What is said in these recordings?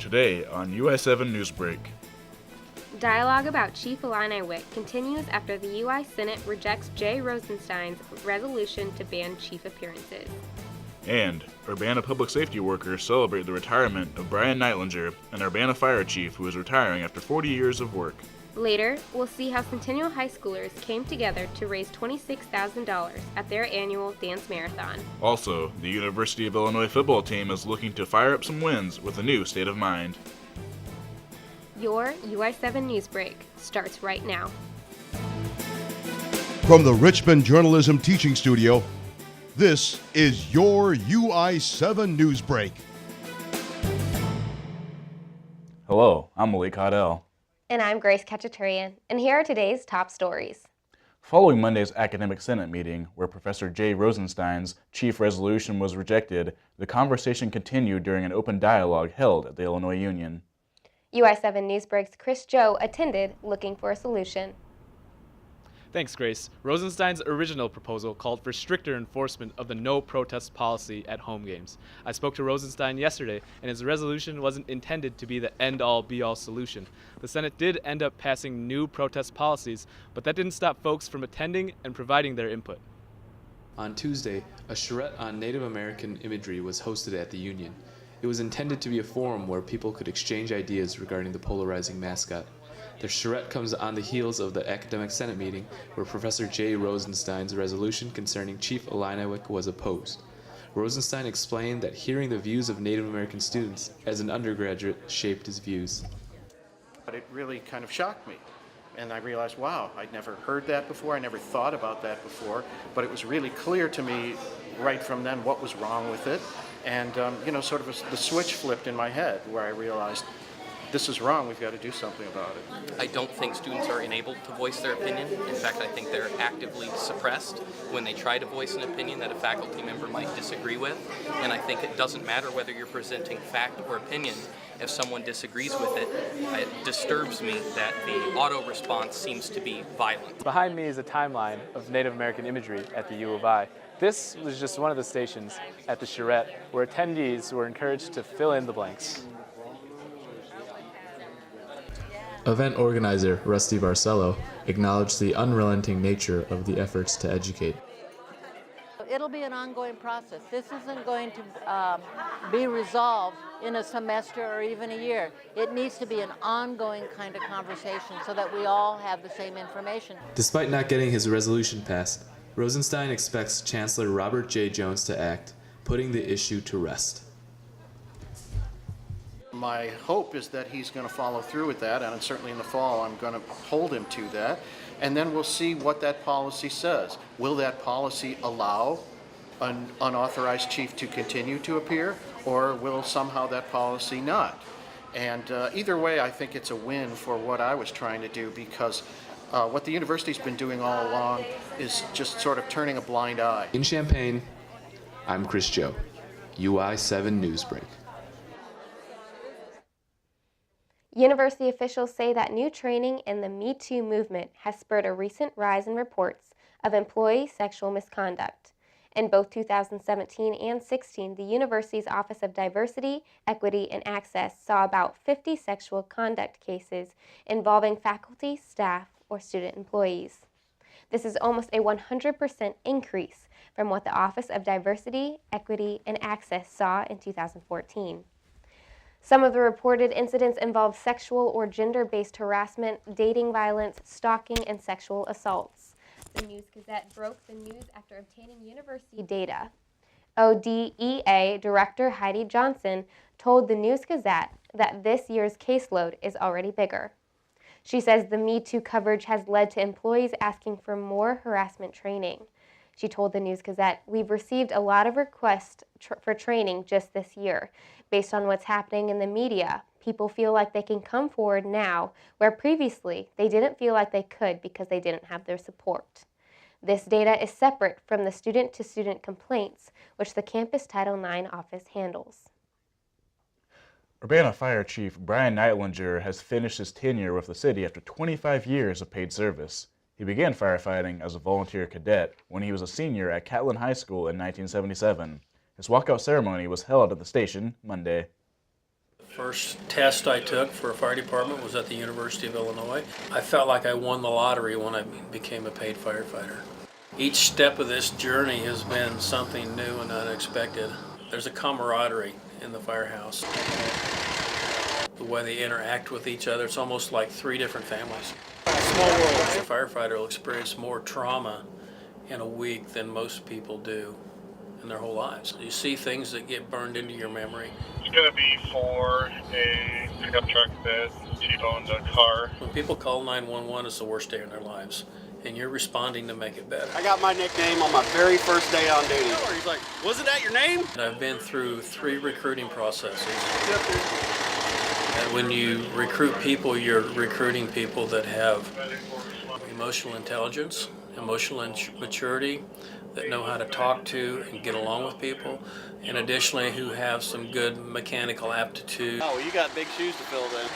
Today on UI7 Newsbreak. Dialogue about Chief Illini Wick continues after the UI Senate rejects Jay Rosenstein's resolution to ban chief appearances. And Urbana public safety workers celebrate the retirement of Brian Neitlinger, an Urbana fire chief who is retiring after 40 years of work. Later, we'll see how Centennial High Schoolers came together to raise $26,000 at their annual dance marathon. Also, the University of Illinois football team is looking to fire up some wins with a new state of mind. Your UI7 Newsbreak starts right now. From the Richmond Journalism Teaching Studio, this is your UI7 Newsbreak. Hello, I'm Malik Caudell. And I'm Grace Kachaturian, and here are today's top stories. Following Monday's Academic Senate meeting, where Professor Jay Rosenstein's chief resolution was rejected, the conversation continued during an open dialogue held at the Illinois Union. UI7 Newsbreak's Chris Joe attended looking for a solution. Thanks, Grace. Rosenstein's original proposal called for stricter enforcement of the no protest policy at home games. I spoke to Rosenstein yesterday, and his resolution wasn't intended to be the end-all, be-all solution. The Senate did end up passing new protest policies, but that didn't stop folks from attending and providing their input. On Tuesday, a charrette on Native American imagery was hosted at the Union. It was intended to be a forum where people could exchange ideas regarding the polarizing mascot. The charrette comes on the heels of the Academic Senate meeting where Professor Jay Rosenstein's resolution concerning Chief Illini Wick was opposed. Rosenstein explained that hearing the views of Native American students as an undergraduate shaped his views. But it really kind of shocked me. And I realized, wow, I'd never heard that before, I never thought about that before, but it was really clear to me right from then what was wrong with it. And, the switch flipped in my head where I realized, this is wrong, we've got to do something about it. I don't think students are enabled to voice their opinion. In fact, I think they're actively suppressed when they try to voice an opinion that a faculty member might disagree with. And I think it doesn't matter whether you're presenting fact or opinion. If someone disagrees with it, it disturbs me that the auto response seems to be violent. Behind me is a timeline of Native American imagery at the U of I. This was just one of the stations at the charrette where attendees were encouraged to fill in the blanks. Event organizer Rusty Barcelo acknowledged the unrelenting nature of the efforts to educate. It'll be an ongoing process. This isn't going to be resolved in a semester or even a year. It needs to be an ongoing kind of conversation so that we all have the same information. Despite not getting his resolution passed, Rosenstein expects Chancellor Robert J. Jones to act, putting the issue to rest. My hope is that he's going to follow through with that, and certainly in the fall I'm going to hold him to that. And then we'll see what that policy says. Will that policy allow an unauthorized chief to continue to appear, or will somehow that policy not? And either way, I think it's a win for what I was trying to do, because what the university's been doing all along is just sort of turning a blind eye. In Champaign, I'm Chris Joe, UI7 Newsbreak. University officials say that new training in the Me Too movement has spurred a recent rise in reports of employee sexual misconduct. In both 2017 and 16, the university's Office of Diversity, Equity, and Access saw about 50 sexual conduct cases involving faculty, staff, or student employees. This is almost a 100% increase from what the Office of Diversity, Equity, and Access saw in 2014. Some of the reported incidents involve sexual or gender-based harassment, dating violence, stalking, and sexual assaults. The News-Gazette broke the news after obtaining university data. ODEA Director Heidi Johnson told the News-Gazette that this year's caseload is already bigger. She says the Me Too coverage has led to employees asking for more harassment training. She told the News-Gazette, "We've received a lot of requests for training just this year. Based on what's happening in the media, people feel like they can come forward now, where previously they didn't feel like they could because they didn't have their support." This data is separate from the student-to-student complaints, which the campus Title IX office handles. Urbana Fire Chief Brian Neitlinger has finished his tenure with the city after 25 years of paid service. He began firefighting as a volunteer cadet when he was a senior at Catlin High School in 1977. His walkout ceremony was held at the station Monday. First test I took for a fire department was at the University of Illinois. I felt like I won the lottery when I became a paid firefighter. Each step of this journey has been something new and unexpected. There's a camaraderie in the firehouse. The way they interact with each other, it's almost like three different families. Small world. A firefighter will experience more trauma in a week than most people do in their whole lives. You see things that get burned into your memory. It's going to be for a pickup truck that T-boned a car. When people call 911, it's the worst day in their lives, and you're responding to make it better. I got my nickname on my very first day on duty. He's like, wasn't that your name? I've been through 3 recruiting processes. And when you recruit people, you're recruiting people that have emotional intelligence, emotional maturity, that know how to talk to and get along with people, and additionally who have some good mechanical aptitude. Oh, you got big shoes to fill then.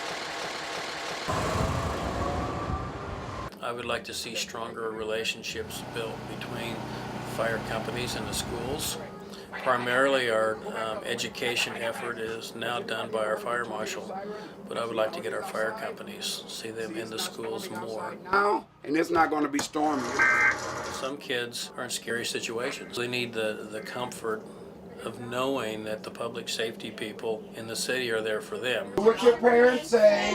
I would like to see stronger relationships built between fire companies and the schools. Primarily our education effort is now done by our fire marshal, but I would like to get our fire companies, see them in the schools more. Now, and it's not going to be stormy. Some kids are in scary situations. They need the comfort of knowing that the public safety people in the city are there for them. What your parents say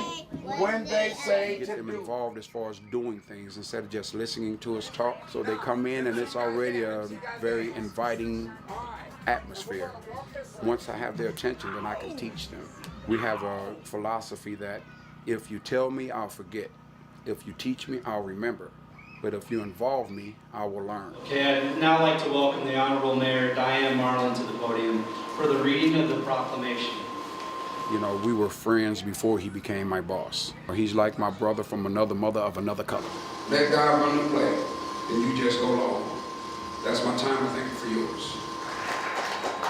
when they say get them involved as far as doing things instead of just listening to us talk. So they come in and it's already a very inviting atmosphere. Once I have their attention, then I can teach them. We have a philosophy that if you tell me, I'll forget. If you teach me, I'll remember. But if you involve me, I will learn. Okay, I'd now like to welcome the Honorable Mayor Diane Marlin to the podium for the reading of the proclamation. You know, we were friends before he became my boss. He's like my brother from another mother of another color. Let God run the play, and you just go along. That's my time. I thank you for yours.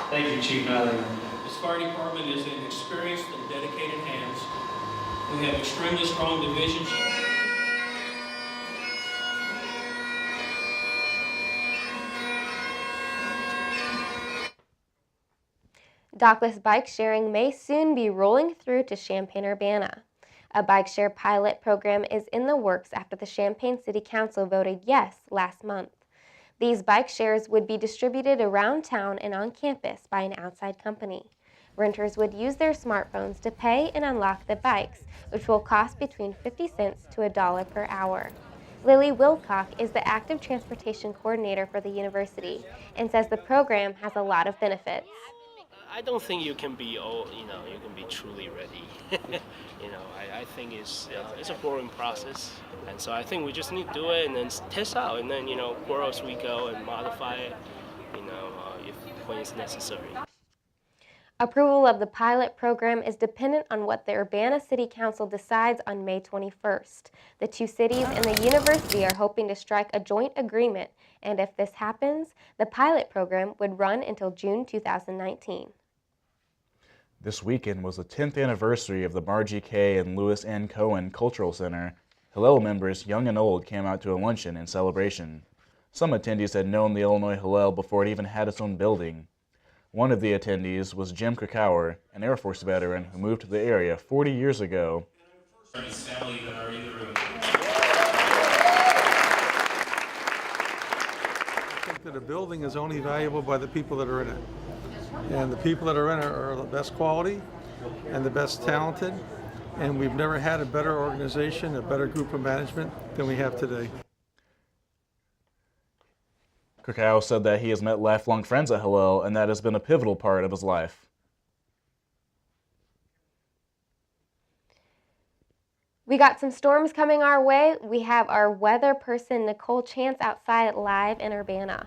Thank you, Chief Natalie. This fire department is in experienced and dedicated hands. We have extremely strong divisions. Dockless bike sharing may soon be rolling through to Champaign-Urbana. A bike share pilot program is in the works after the Champaign City Council voted yes last month. These bike shares would be distributed around town and on campus by an outside company. Renters would use their smartphones to pay and unlock the bikes, which will cost between 50 cents to $1 per hour. Lily Wilcock is the active transportation coordinator for the university and says the program has a lot of benefits. I don't think you can be you can be truly ready. I think it's a growing process, and so I think we just need to do it and then test out, and then where else we go and modify it, when it's necessary. Approval of the pilot program is dependent on what the Urbana City Council decides on May 21st. The two cities and the university are hoping to strike a joint agreement, and if this happens, the pilot program would run until June 2019. This weekend was the 10th anniversary of the Margie K. and Lewis N. Cohen Cultural Center. Hillel members, young and old, came out to a luncheon in celebration. Some attendees had known the Illinois Hillel before it even had its own building. One of the attendees was Jim Krakauer, an Air Force veteran who moved to the area 40 years ago. I think that a building is only valuable by the people that are in it. And the people that are in it are the best quality and the best talented. And we've never had a better organization, a better group of management than we have today. Krakauer said that he has met lifelong friends at Hillel, and that has been a pivotal part of his life. We got some storms coming our way. We have our weather person, Nicole Chance, outside live in Urbana.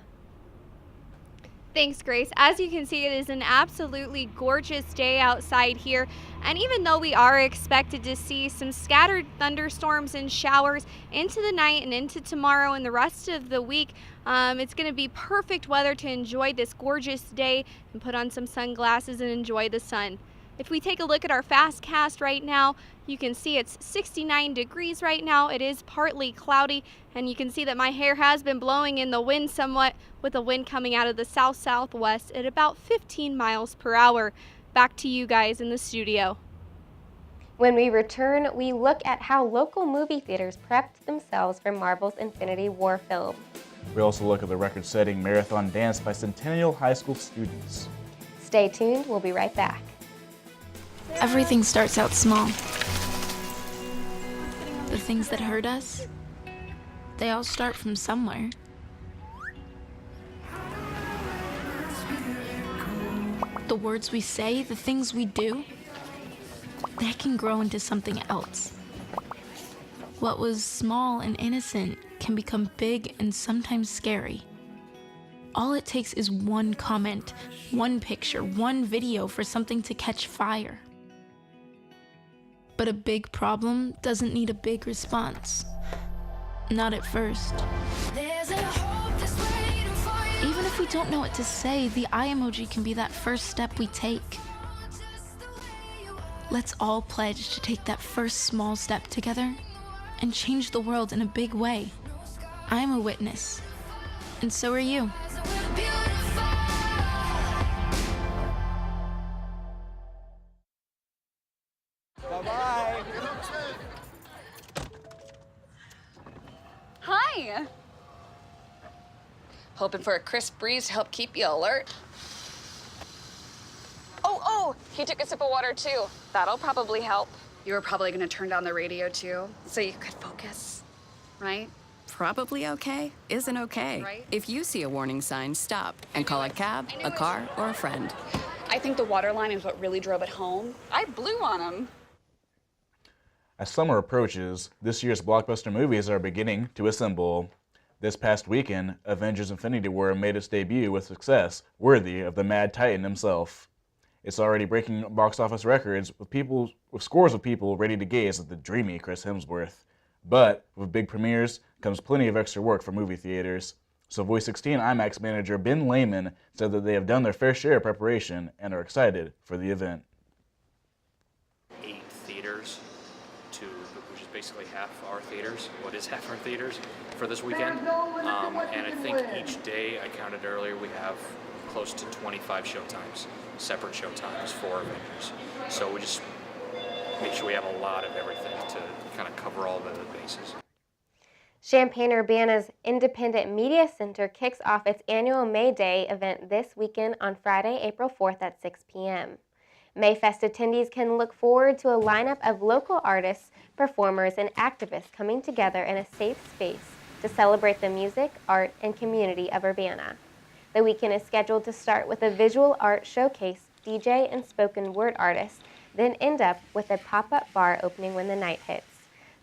Thanks, Grace. As you can see, it is an absolutely gorgeous day outside here. And even though we are expected to see some scattered thunderstorms and showers into the night and into tomorrow and the rest of the week, it's going to be perfect weather to enjoy this gorgeous day and put on some sunglasses and enjoy the sun. If we take a look at our Fastcast right now, you can see it's 69 degrees right now. It is partly cloudy, and you can see that my hair has been blowing in the wind somewhat, with the wind coming out of the south-southwest at about 15 miles per hour. Back to you guys in the studio. When we return, we look at how local movie theaters prepped themselves for Marvel's Infinity War film. We also look at the record-setting marathon dance by Centennial High School students. Stay tuned, we'll be right back. Everything starts out small. The things that hurt us, they all start from somewhere. The words we say, the things we do, they can grow into something else. What was small and innocent can become big and sometimes scary. All it takes is one comment, one picture, one video for something to catch fire. But a big problem doesn't need a big response. Not at first. Even if we don't know what to say, the eye emoji can be that first step we take. Let's all pledge to take that first small step together and change the world in a big way. I'm a witness, and so are you. Bye-bye. Hi. Hoping for a crisp breeze to help keep you alert. Oh, he took a sip of water too. That'll probably help. You were probably gonna turn down the radio too, so you could focus, right? Probably okay isn't okay. Right. If you see a warning sign, stop and call a cab, a car, or a friend. I think the water line is what really drove it home. I blew on him. As summer approaches, this year's blockbuster movies are beginning to assemble. This past weekend, Avengers: Infinity War made its debut with success worthy of the Mad Titan himself. It's already breaking box office records with scores of people ready to gaze at the dreamy Chris Hemsworth. But with big premieres comes plenty of extra work for movie theaters. So Voice 16 IMAX manager Ben Lehman said that they have done their fair share of preparation and are excited for the event. 8 theaters, which is basically half our theaters, what is half our theaters for this weekend. And I think each day, I counted earlier, we have close to 25 showtimes, separate showtimes for Avengers. So we just make sure we have a lot of everything to kind of cover all the bases. Champaign-Urbana's Independent Media Center kicks off its annual May Day event this weekend on Friday, April 4th at 6 p.m. Mayfest attendees can look forward to a lineup of local artists, performers, and activists coming together in a safe space to celebrate the music, art, and community of Urbana. The weekend is scheduled to start with a visual art showcase, DJ, and spoken word artists, then end up with a pop-up bar opening when the night hits.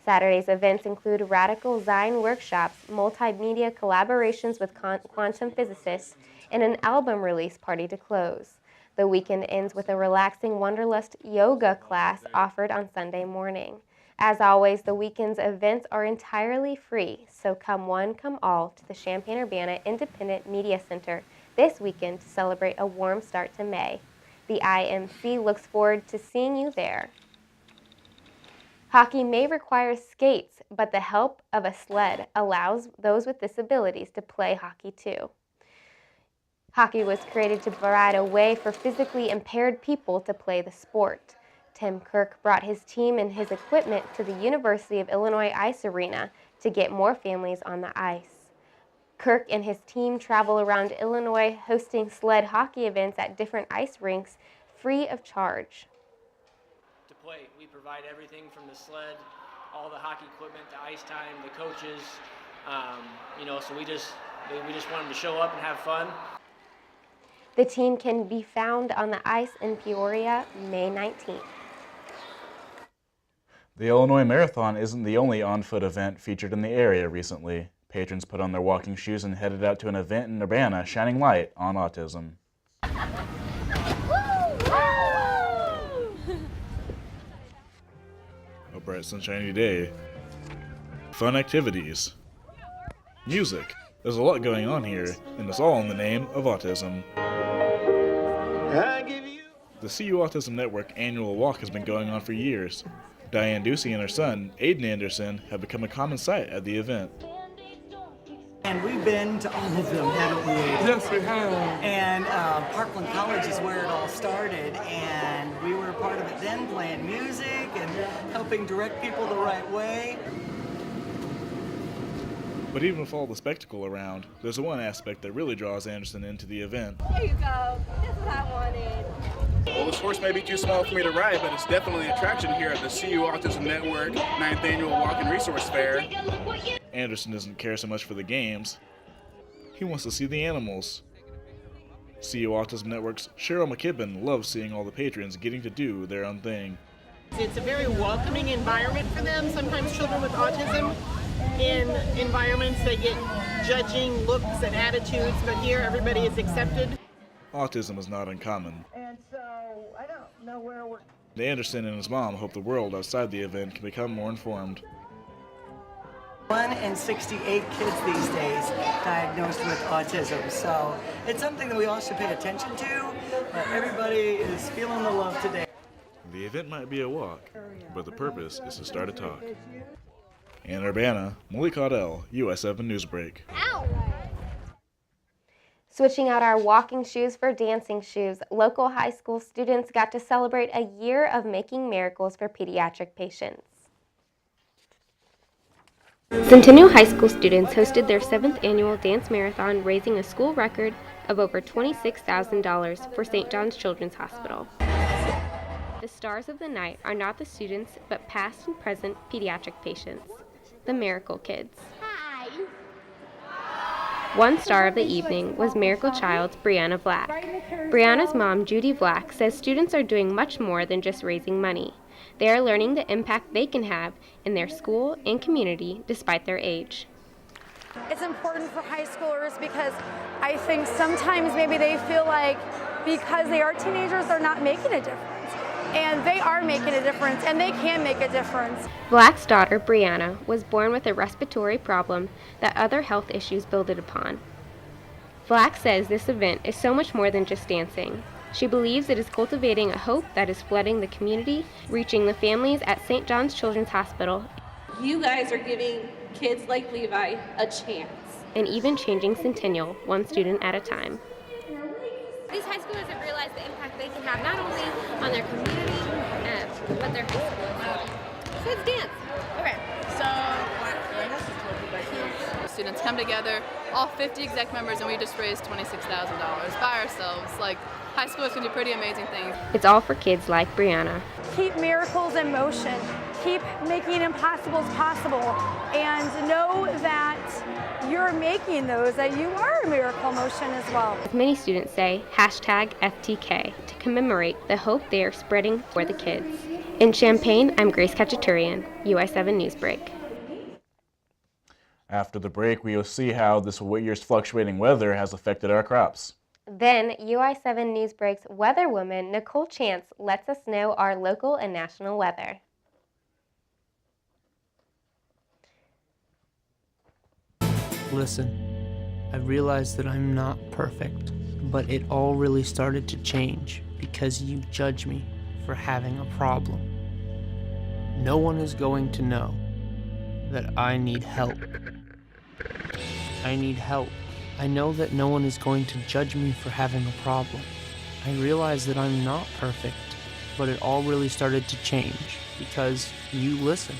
Saturday's events include radical Zion workshops, multimedia collaborations with quantum physicists, and an album release party to close. The weekend ends with a relaxing Wanderlust yoga class offered on Sunday morning. As always, the weekend's events are entirely free, so come one, come all to the Champaign-Urbana Independent Media Center this weekend to celebrate a warm start to May. The IMC looks forward to seeing you there. Hockey may require skates, but the help of a sled allows those with disabilities to play hockey too. Hockey was created to provide a way for physically impaired people to play the sport. Tim Kirk brought his team and his equipment to the University of Illinois Ice Arena to get more families on the ice. Kirk and his team travel around Illinois hosting sled hockey events at different ice rinks free of charge. To play, we provide everything from the sled, all the hockey equipment, the ice time, the coaches, so we just want them to show up and have fun. The team can be found on the ice in Peoria, May 19th. The Illinois Marathon isn't the only on-foot event featured in the area recently. Patrons put on their walking shoes and headed out to an event in Urbana shining light on autism. A bright sunshiny day. Fun activities. Music. There's a lot going on here, and it's all in the name of autism. The CU Autism Network annual walk has been going on for years. Diane Ducey and her son, Aiden Anderson, have become a common sight at the event. And we've been to all of them, haven't we? Yes, we have. And Parkland College is where it all started, and we were a part of it then, playing music and helping direct people the right way. But even with all the spectacle around, there's one aspect that really draws Anderson into the event. There you go. That's what I wanted. Well, this horse may be too small for me to ride, but it's definitely an attraction here at the CU Autism Network 9th Annual Walk-in Resource Fair. Anderson doesn't care so much for the games. He wants to see the animals. CU Autism Network's Cheryl McKibben loves seeing all the patrons getting to do their own thing. It's a very welcoming environment for them. Sometimes children with autism in environments, they get judging looks and attitudes, but here everybody is accepted. Autism is not uncommon. And so, I don't know where we're... Anderson and his mom hope the world outside the event can become more informed. 1 in 68 kids these days diagnosed with autism, so it's something that we all should pay attention to, but everybody is feeling the love today. The event might be a walk, but the purpose is to start a talk. In Urbana, Molly Caudell, UI7 Newsbreak. Ow! Switching out our walking shoes for dancing shoes, local high school students got to celebrate a year of making miracles for pediatric patients. Centennial High School students hosted their 7th annual dance marathon, raising a school record of over $26,000 for St. John's Children's Hospital. The stars of the night are not the students, but past and present pediatric patients, the Miracle Kids. One star of the evening was Miracle Child's Brianna Black. Brianna's mom, Judy Black, says students are doing much more than just raising money. They are learning the impact they can have in their school and community despite their age. It's important for high schoolers because I think sometimes maybe they feel like because they are teenagers, they're not making a difference. And they are making a difference, and they can make a difference. Black's daughter, Brianna, was born with a respiratory problem that other health issues builded upon. Black says this event is so much more than just dancing. She believes it is cultivating a hope that is flooding the community, reaching the families at St. John's Children's Hospital. You guys are giving kids like Levi a chance. And even changing Centennial one student at a time. These high schoolers have realized the impact they can have not only on their community, but their high school. So let's dance. Okay, so students come together, all 50 exec members, and we just raised $26,000 by ourselves. Like, high schoolers can do pretty amazing things. It's all for kids like Brianna. Keep miracles in motion. Keep making impossibles possible. And know that you're making those, that you are a miracle motion as well. As many students say, #FTK, to commemorate the hope they are spreading for the kids. In Champaign, I'm Grace Cacciaturian, UI7 Newsbreak. After the break, we will see how this year's fluctuating weather has affected our crops. Then, UI7 Newsbreak's weather woman, Nicole Chance, lets us know our local and national weather. Listen, I realize that I'm not perfect, but it all really started to change because you judge me for having a problem. No one is going to know that I need help. I need help. I know that no one is going to judge me for having a problem. I realize that I'm not perfect, but it all really started to change because you listen.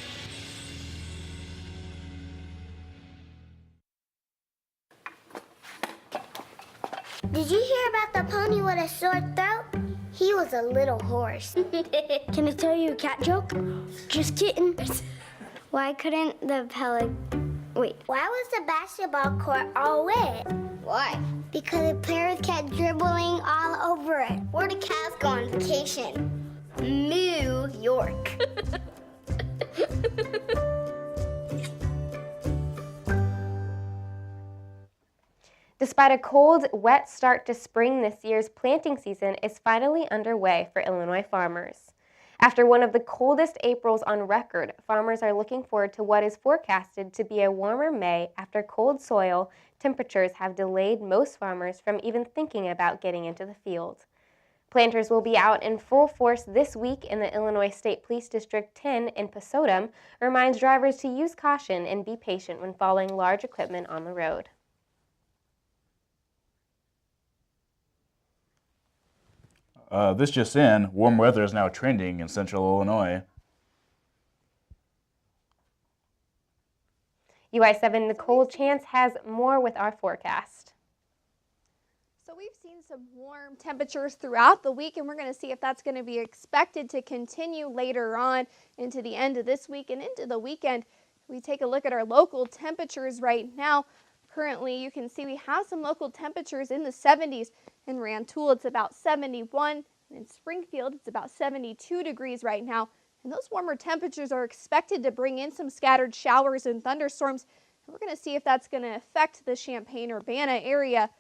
Did you hear about the pony with a sore throat? He was a little horse. Can I tell you a cat joke? Just kidding. Why couldn't the Why was the basketball court all wet? Why? Because the players kept dribbling all over it. Where do cats go on vacation? New York. Despite a cold, wet start to spring, this year's planting season is finally underway for Illinois farmers. After one of the coldest Aprils on record, farmers are looking forward to what is forecasted to be a warmer May after cold soil temperatures have delayed most farmers from even thinking about getting into the field. Planters will be out in full force this week, in the Illinois State Police District 10 in Pasodum reminds drivers to use caution and be patient when following large equipment on the road. This just in, warm weather is now trending in central Illinois. UI7 Nicole Chance has more with our forecast. So we've seen some warm temperatures throughout the week, and we're going to see if that's going to be expected to continue later on into the end of this week and into the weekend. We take a look at our local temperatures right now. Currently, you can see we have some local temperatures in the 70s. In Rantoul, it's about 71. And in Springfield, it's about 72 degrees right now. And those warmer temperatures are expected to bring in some scattered showers and thunderstorms. And we're going to see if that's going to affect the Champaign-Urbana area.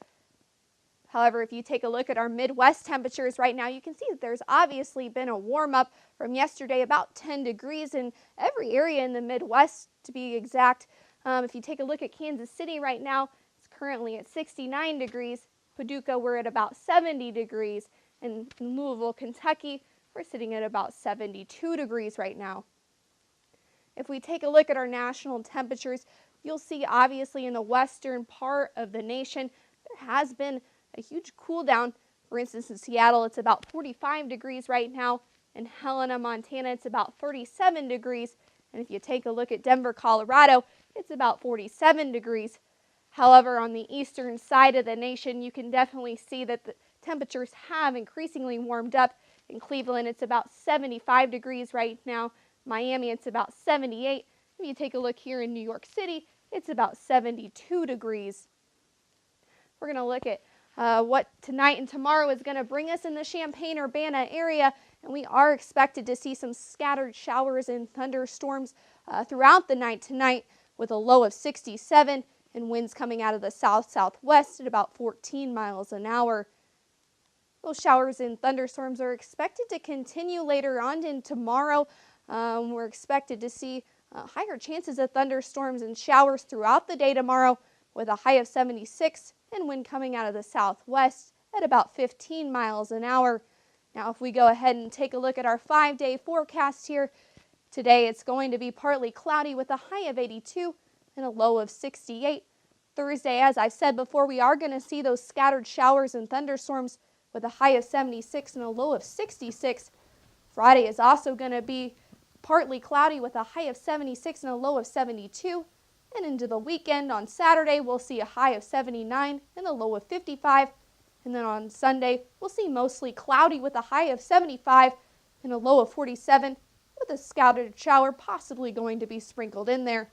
However, if you take a look at our Midwest temperatures right now, you can see that there's obviously been a warm up from yesterday, about 10 degrees in every area in the Midwest to be exact. If you take a look at Kansas City right now, it's currently at 69 degrees. Paducah, we're at about 70 degrees. And in Louisville, Kentucky, we're sitting at about 72 degrees right now. If we take a look at our national temperatures, you'll see obviously in the western part of the nation, there has been a huge cool down. For instance, in Seattle, it's about 45 degrees right now. In Helena, Montana, it's about 37 degrees. And if you take a look at Denver, Colorado, it's about 47 degrees. However, on the eastern side of the nation, you can definitely see that the temperatures have increasingly warmed up. In Cleveland, it's about 75 degrees right now. Miami, it's about 78. If you take a look here in New York City, it's about 72 degrees. We're going to look at what tonight and tomorrow is going to bring us in the Champaign-Urbana area, and we are expected to see some scattered showers and thunderstorms throughout the night tonight with a low of 67 and winds coming out of the south-southwest at about 14 miles an hour. Those showers and thunderstorms are expected to continue later on in tomorrow. We're expected to see higher chances of thunderstorms and showers throughout the day tomorrow with a high of 76 and wind coming out of the southwest at about 15 miles an hour. Now, if we go ahead and take a look at our 5-day forecast here, today it's going to be partly cloudy with a high of 82 and a low of 68. Thursday, as I've said before, we are going to see those scattered showers and thunderstorms with a high of 76 and a low of 66. Friday is also going to be partly cloudy with a high of 76 and a low of 72. And into the weekend on Saturday, we'll see a high of 79 and a low of 55. And then on Sunday, we'll see mostly cloudy with a high of 75 and a low of 47, with a scattered shower possibly going to be sprinkled in there.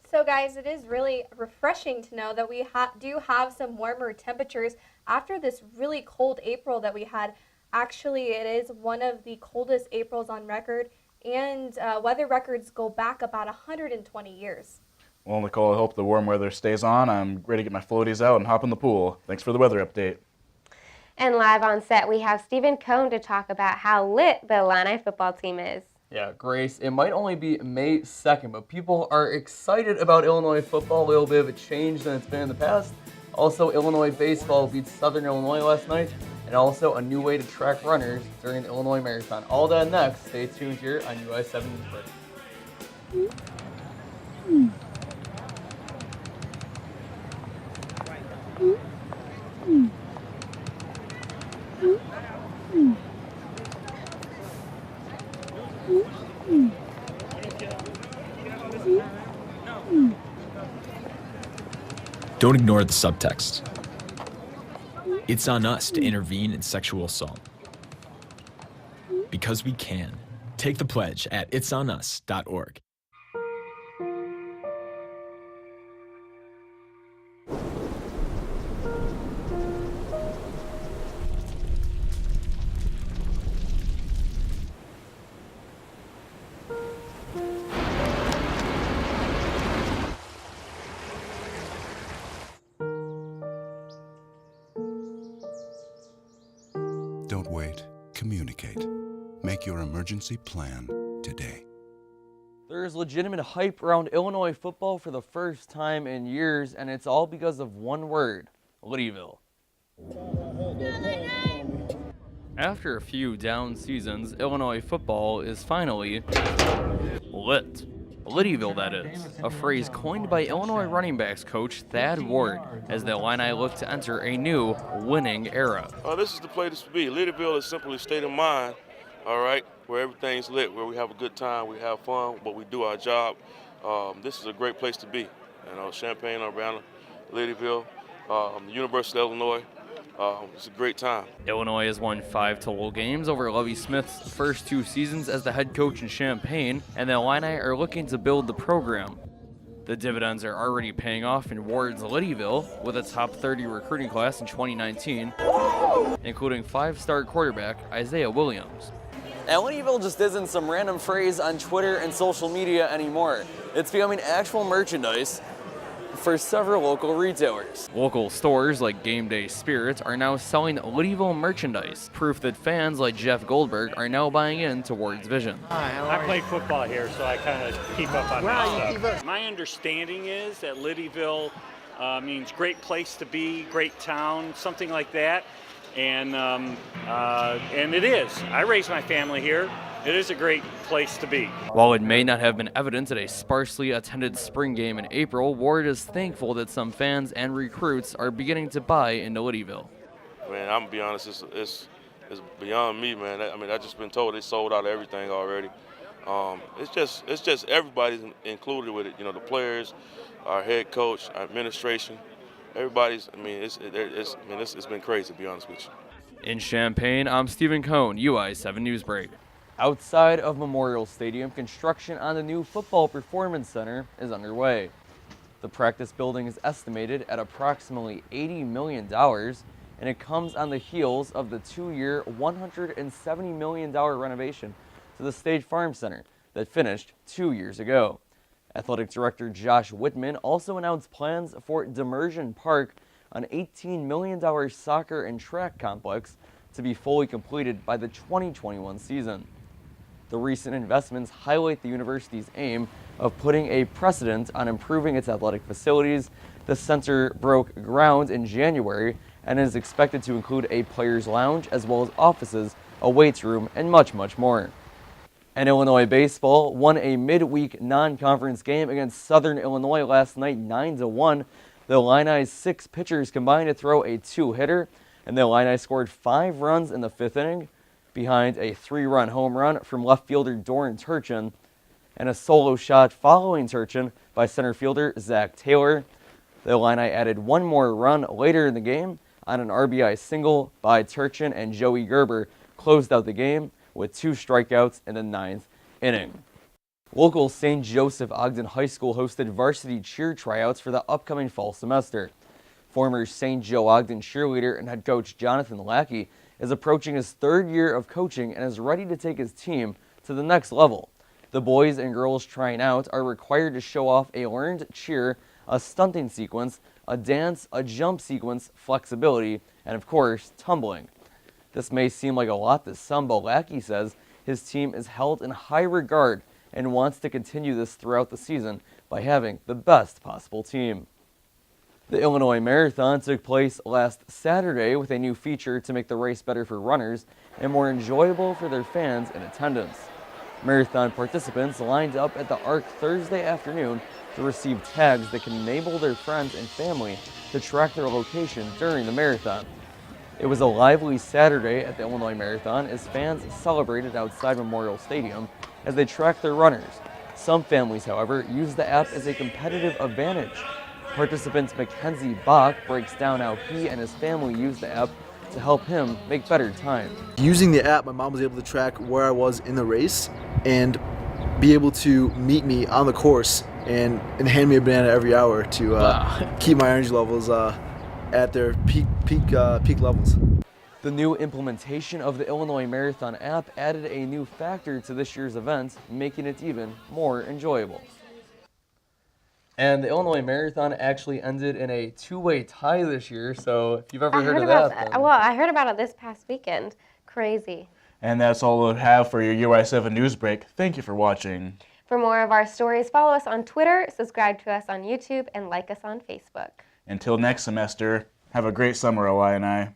So guys, it is really refreshing to know that we do have some warmer temperatures after this really cold April that we had. Actually, it is one of the coldest Aprils on record, and weather records go back about 120 years. Well, Nicole, I hope the warm weather stays on. I'm ready to get my floaties out and hop in the pool. Thanks for the weather update. And live on set, we have Stephen Cohn to talk about how lit the Illini football team is. Yeah, Grace, it might only be May 2nd, but people are excited about Illinois football. A little bit of a change than it's been in the past. Also, Illinois baseball beat Southern Illinois last night, and also a new way to track runners during the Illinois Marathon. All that next. Stay tuned here on UI7 Newsbreak. Don't ignore the subtext. It's on us to intervene in sexual assault. Because we can. Take the pledge at itsonus.org. Don't wait. Communicate. Make your emergency plan today. There's legitimate hype around Illinois football for the first time in years, and it's all because of one word: Liddyville. After a few down seasons, Illinois football is finally lit. Liddyville, that is, a phrase coined by Illinois running backs coach Thad Ward as the Illini look to enter a new winning era. This is the place to be. Liddyville is simply a state of mind, all right, where everything's lit, where we have a good time, we have fun, but we do our job. This is a great place to be. Champaign, Urbana, Liddyville, the University of Illinois. It's a great time. Illinois has won 5 total games over Lovie Smith's first 2 seasons as the head coach in Champaign, and the Illini are looking to build the program. The dividends are already paying off in Ward's Liddyville with a top 30 recruiting class in 2019, including 5-star quarterback Isaiah Williams. And Liddyville just isn't some random phrase on Twitter and social media anymore. It's becoming actual merchandise for several local retailers. Local stores like Game Day Spirits are now selling Liddyville merchandise, proof that fans like Jeff Goldberg are now buying into Ward's vision. I played football here, so I kind of keep up on that stuff. My understanding is that Liddyville means great place to be, great town, something like that. And it is. I raised my family here. It is a great place to be. While it may not have been evident at a sparsely attended spring game in April, Ward is thankful that some fans and recruits are beginning to buy into Liddyville. Man, I'm gonna be honest, it's beyond me, man. I just been told they sold out of everything already. It's just everybody's included with it. The players, our head coach, our administration, everybody's. It's been crazy, to be honest with you. In Champaign, I'm Stephen Cohn, UI7 Newsbreak. Outside of Memorial Stadium, construction on the new Football Performance Center is underway. The practice building is estimated at approximately $80 million, and it comes on the heels of the 2-year, $170 million renovation to the State Farm Center that finished 2 years ago. Athletic Director Josh Whitman also announced plans for Demersion Park, an $18 million soccer and track complex, to be fully completed by the 2021 season. The recent investments highlight the university's aim of putting a precedent on improving its athletic facilities. The center broke ground in January and is expected to include a players' lounge as well as offices, a weights room, and much, much more. And Illinois baseball won a midweek non-conference game against Southern Illinois last night 9-1. The Illini's 6 pitchers combined to throw a 2-hitter, and the Illini scored 5 runs in the 5th inning, behind a 3-run home run from left fielder Doran Turchin and a solo shot following Turchin by center fielder Zach Taylor. The Illini added 1 more run later in the game on an RBI single by Turchin, and Joey Gerber closed out the game with 2 strikeouts in the 9th inning. Local St. Joseph Ogden High School hosted varsity cheer tryouts for the upcoming fall semester. Former St. Joe Ogden cheerleader and head coach Jonathan Lackey is approaching his 3rd year of coaching and is ready to take his team to the next level. The boys and girls trying out are required to show off a learned cheer, a stunting sequence, a dance, a jump sequence, flexibility, and of course, tumbling. This may seem like a lot to some, but Lackey says his team is held in high regard and wants to continue this throughout the season by having the best possible team. The Illinois Marathon took place last Saturday with a new feature to make the race better for runners and more enjoyable for their fans in attendance. Marathon participants lined up at the Arc Thursday afternoon to receive tags that can enable their friends and family to track their location during the marathon. It was a lively Saturday at the Illinois Marathon as fans celebrated outside Memorial Stadium as they tracked their runners. Some families, however, used the app as a competitive advantage. Participant Mackenzie Bach breaks down how he and his family used the app to help him make better time. Using the app, my mom was able to track where I was in the race and be able to meet me on the course and hand me a banana every hour to keep my energy levels at their peak levels. The new implementation of the Illinois Marathon app added a new factor to this year's event, making it even more enjoyable. And the Illinois Marathon actually ended in a 2-way tie this year, so if you've ever heard of that. Well, I heard about it this past weekend. Crazy. And that's all we'll have for your UI7 Newsbreak. Thank you for watching. For more of our stories, follow us on Twitter, subscribe to us on YouTube, and like us on Facebook. Until next semester, have a great summer, Illini.